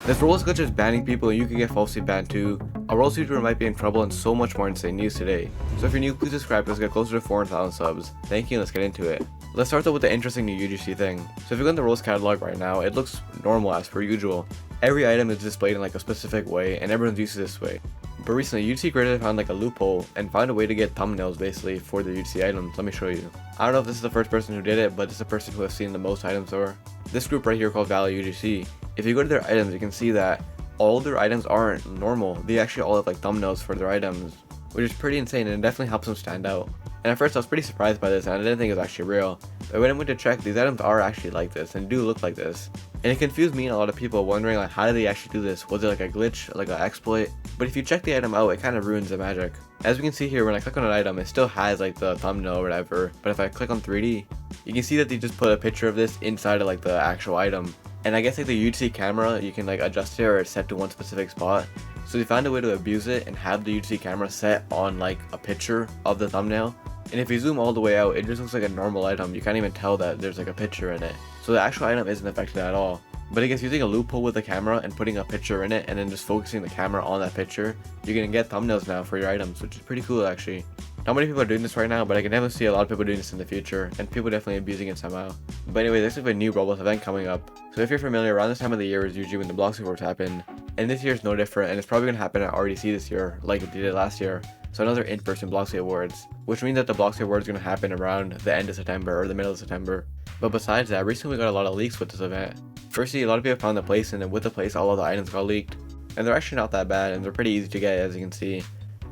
This Roblox glitch is banning people and you can get falsely banned too. A Roblox YouTuber might be in trouble and so much more insane news today. So if you're new, please subscribe. Let's get closer to 400,000 subs. Thank you and let's get into it. Let's start though with the interesting new UGC thing. So if you go in the Roblox catalog right now, it looks normal as per usual. Every item is displayed in like a specific way and everyone's used to this way. But recently, UGC creator found like a loophole and found a way to get thumbnails basically for the UGC items. Let me show you. I don't know if this is the first person who did it, but it's the person who has seen the most items or this group right here called Value UGC. If you go to their items, you can see that all their items aren't normal. They actually all have like thumbnails for their items, which is pretty insane and it definitely helps them stand out. And at first I was pretty surprised by this and I didn't think it was actually real. But when I went to check, these items are actually like this and do look like this. And it confused me and a lot of people wondering like how did they actually do this? Was it like a glitch, like an exploit? But if you check the item out, it kind of ruins the magic. As we can see here, when I click on an item, it still has like the thumbnail or whatever. But if I click on 3D, you can see that they just put a picture of this inside of like the actual item. And I guess like the UGC camera, you can like adjust it or it's set to one specific spot. So they found a way to abuse it and have the UGC camera set on like a picture of the thumbnail. And if you zoom all the way out, it just looks like a normal item. You can't even tell that there's like a picture in it. So the actual item isn't affected at all. But I guess using a loophole with the camera and putting a picture in it and then just focusing the camera on that picture, you can get thumbnails now for your items, which is pretty cool actually. Not many people are doing this right now, but I can definitely see a lot of people doing this in the future, and people definitely abusing it somehow. But anyway, there's a new Roblox event coming up. So if you're familiar, around this time of the year is usually when the Blox Awards happen. And this year is no different, and it's probably going to happen at RDC this year, like it did last year. So another in-person Blox Awards, which means that the Blox Awards is going to happen around the end of September or the middle of September. But besides that, recently we got a lot of leaks with this event. Firstly, a lot of people found the place, and then with the place, all of the items got leaked. And they're actually not that bad, and they're pretty easy to get, as you can see.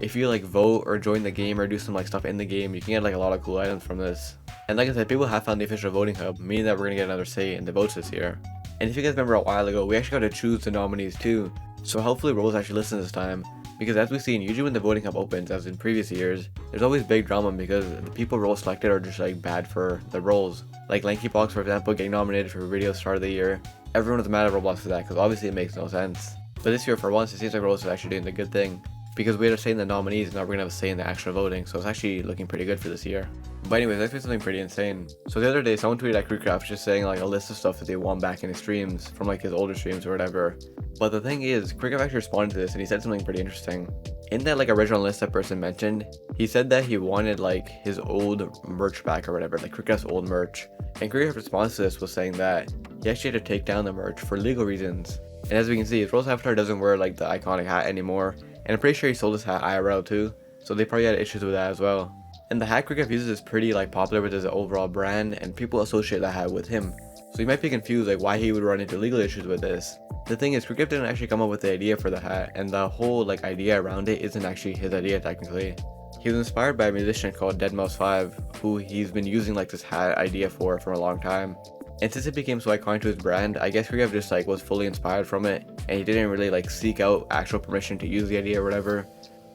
If you like vote or join the game or do some like stuff in the game, you can get like a lot of cool items from this. And like I said, people have found the official voting hub, meaning that we're gonna get another say in the votes this year. And if you guys remember a while ago, we actually got to choose the nominees too. So hopefully Roblox actually listens this time. Because as we've seen, usually when the voting hub opens, as in previous years, there's always big drama because the people Roblox selected are just like bad for the roles. Like Lankybox, for example, getting nominated for video start of the year. Everyone was mad at Roblox for that because obviously it makes no sense. But this year, for once, it seems like Roblox is actually doing the good thing. Because we had a say in the nominees, and now we're gonna have a say in the actual voting, so it's actually looking pretty good for this year. But anyways, let's do something pretty insane. So the other day, someone tweeted at KreekCraft just saying like a list of stuff that they want back in his streams from like his older streams or whatever. But the thing is, KreekCraft actually responded to this and he said something pretty interesting. In that like original list that person mentioned, he said that he wanted like his old merch back or whatever, like KreekCraft's old merch. And KreekCraft's response to this was saying that he actually had to take down the merch for legal reasons. And as we can see, his Roblox avatar doesn't wear like the iconic hat anymore. And I'm pretty sure he sold his hat IRL too, so they probably had issues with that as well. And the hat KreekCraft uses is pretty like popular with his overall brand, and people associate that hat with him. So you might be confused like why he would run into legal issues with this. The thing is, KreekCraft didn't actually come up with the idea for the hat, and the whole like idea around it isn't actually his idea technically. He was inspired by a musician called deadmau5, who he's been using like this hat idea for a long time. And since it became so iconic to his brand, I guess KreekCraft just like was fully inspired from it, and he didn't really like seek out actual permission to use the idea or whatever,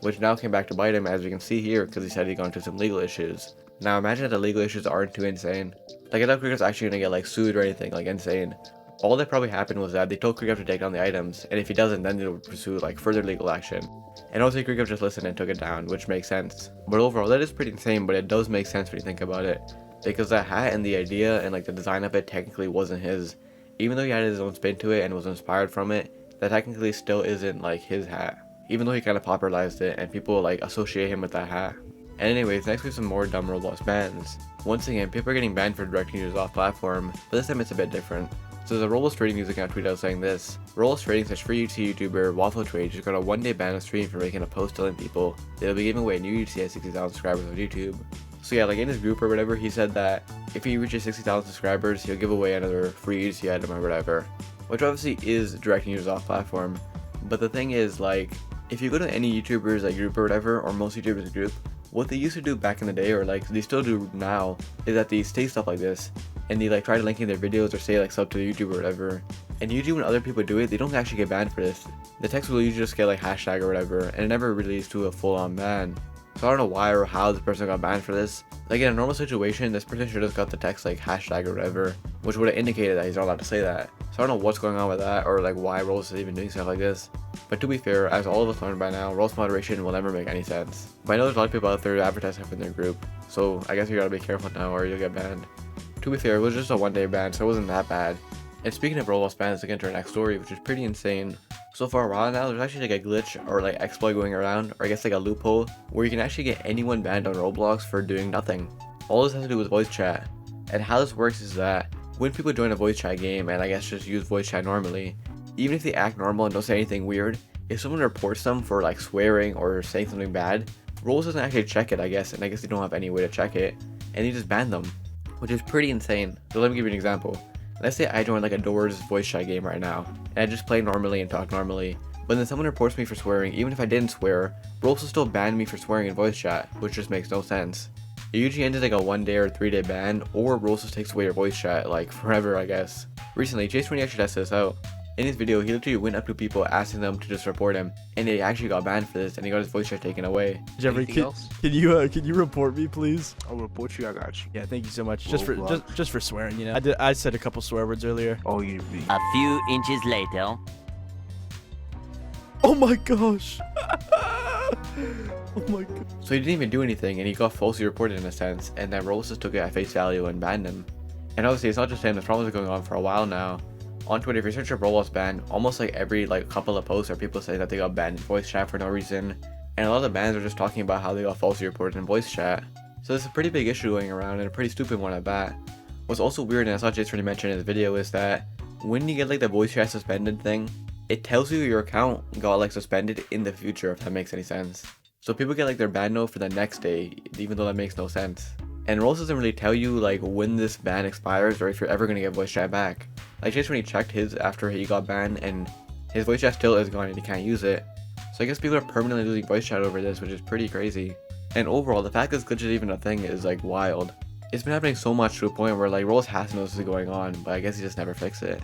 which now came back to bite him, as we can see here, because he said he got into some legal issues. Now imagine that the legal issues aren't too insane. Like I doubt KreekCraft's actually gonna get like sued or anything like insane. All that probably happened was that they told KreekCraft to take down the items, and if he doesn't, then they would pursue like further legal action. And also KreekCraft just listened and took it down, which makes sense. But overall, that is pretty insane, but it does make sense when you think about it. Because the hat and the idea and like the design of it technically wasn't his. Even though he added his own spin to it and was inspired from it, that technically still isn't like his hat. Even though he kind of popularized it and people like associate him with that hat. And anyways, next we have some more dumb Roblox bans. Once again, people are getting banned for directing users off platform, but this time it's a bit different. So the Roblox Trading News account tweeted out saying this: Roblox Trading says free UGC YouTuber Waffle Trade just got a one-day ban of stream for making a post telling people they'll be giving away new UGC at 60,000 subscribers on YouTube. So yeah, like in his group or whatever, he said that if he reaches 60,000 subscribers, he'll give away another free UGC item or whatever. Which obviously is directing users off platform. But the thing is, like, if you go to any YouTubers like group or whatever, or most YouTubers group, what they used to do back in the day, or like they still do now, is that they say stuff like this, and they like try to link in their videos or say like sub to the YouTube or whatever. And usually when other people do it, they don't actually get banned for this. The text will usually just get like hashtag or whatever, and it never really leads to a full-on ban. So I don't know why or how this person got banned for this. Like in a normal situation, this person should have got the text like hashtag or whatever, which would have indicated that he's not allowed to say that. So I don't know what's going on with that, or like why Roblox is even doing stuff like this. But to be fair, as all of us learned by now, Roblox moderation will never make any sense. But I know there's a lot of people out there who advertise stuff in their group, so I guess you gotta be careful now or you'll get banned. To be fair, it was just a one-day ban, so it wasn't that bad. And speaking of Roblox bans, let's get into our next story, which is pretty insane. So for a while now, there's actually like a glitch or like exploit going around, or I guess like a loophole, where you can actually get anyone banned on Roblox for doing nothing. All this has to do with voice chat. And how this works is that when people join a voice chat game, and I guess just use voice chat normally, even if they act normal and don't say anything weird, if someone reports them for like swearing or saying something bad, Roblox doesn't actually check it, I guess, and I guess they don't have any way to check it, and they just ban them, which is pretty insane. So let me give you an example. Let's say I join like a Doors voice chat game right now, and I just play normally and talk normally, but then someone reports me for swearing. Even if I didn't swear, Roblox will still ban me for swearing in voice chat, which just makes no sense. It usually ends in like a 1-day or 3-day ban, or Roblox just takes away your voice chat, like forever I guess. Recently, Chase20 actually tested this out. In his video, he literally went up to people asking them to just report him, and he actually got banned for this, and he got his voice chat taken away. Jeffrey, can you report me, please? I'll report you. I got you. Yeah, thank you so much. Just for swearing, you know. I said a couple swear words earlier. Oh, you be. A few inches later. Oh my gosh. Oh my god. So he didn't even do anything, and he got falsely reported in a sense, and then Roblox just took it at face value and banned him. And obviously, it's not just him. This problem is going on for a while now. On Twitter, if you search up Roblox ban, almost like every couple of posts are people saying that they got banned in voice chat for no reason, and a lot of the bans are just talking about how they got falsely reported in voice chat. So it's a pretty big issue going around, and a pretty stupid one at that. What's also weird, and I saw Jason mention in his video, is that when you get like the voice chat suspended thing, it tells you your account got like suspended in the future, if that makes any sense. So people get like their ban note for the next day, even though that makes no sense. And Roblox doesn't really tell you like when this ban expires or if you're ever gonna get voice chat back. Like Chase when he checked his after he got banned, and his voice chat still is gone and he can't use it. So I guess people are permanently losing voice chat over this, which is pretty crazy. And overall, the fact this glitch is even a thing is like wild. It's been happening so much to a point where like Roblox has to know this is going on, but I guess he just never fixed it.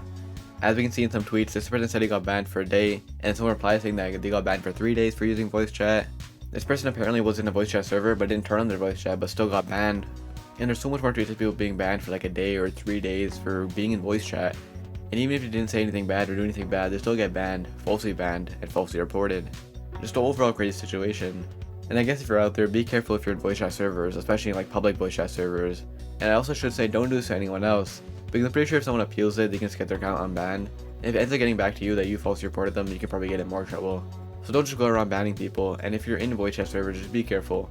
As we can see in some tweets, this person said he got banned for a day, and someone replied saying that they got banned for 3 days for using voice chat. This person apparently was in a voice chat server but didn't turn on their voice chat but still got banned. And there's so much more tweets of people being banned for like a day or 3 days for being in voice chat. And even if you didn't say anything bad or do anything bad, they still get banned, falsely banned, and falsely reported. Just an overall crazy situation. And I guess if you're out there, be careful if you're in voice chat servers, especially in like public voice chat servers. And I also should say don't do this to anyone else, because I'm pretty sure if someone appeals it, they can just get their account unbanned. And if it ends up getting back to you that you falsely reported them, you can probably get in more trouble. So don't just go around banning people, and if you're in voice chat servers, just be careful.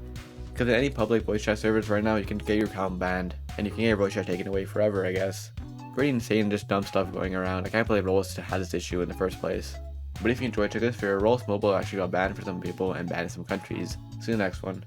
Because in any public voice chat servers right now, you can get your account banned, and you can get your voice chat taken away forever, I guess. Pretty insane, just dumb stuff going around. I can't believe Roblox had this issue in the first place. But if you enjoyed, check this video. Roblox Mobile actually got banned for some people and banned in some countries. See you in the next one.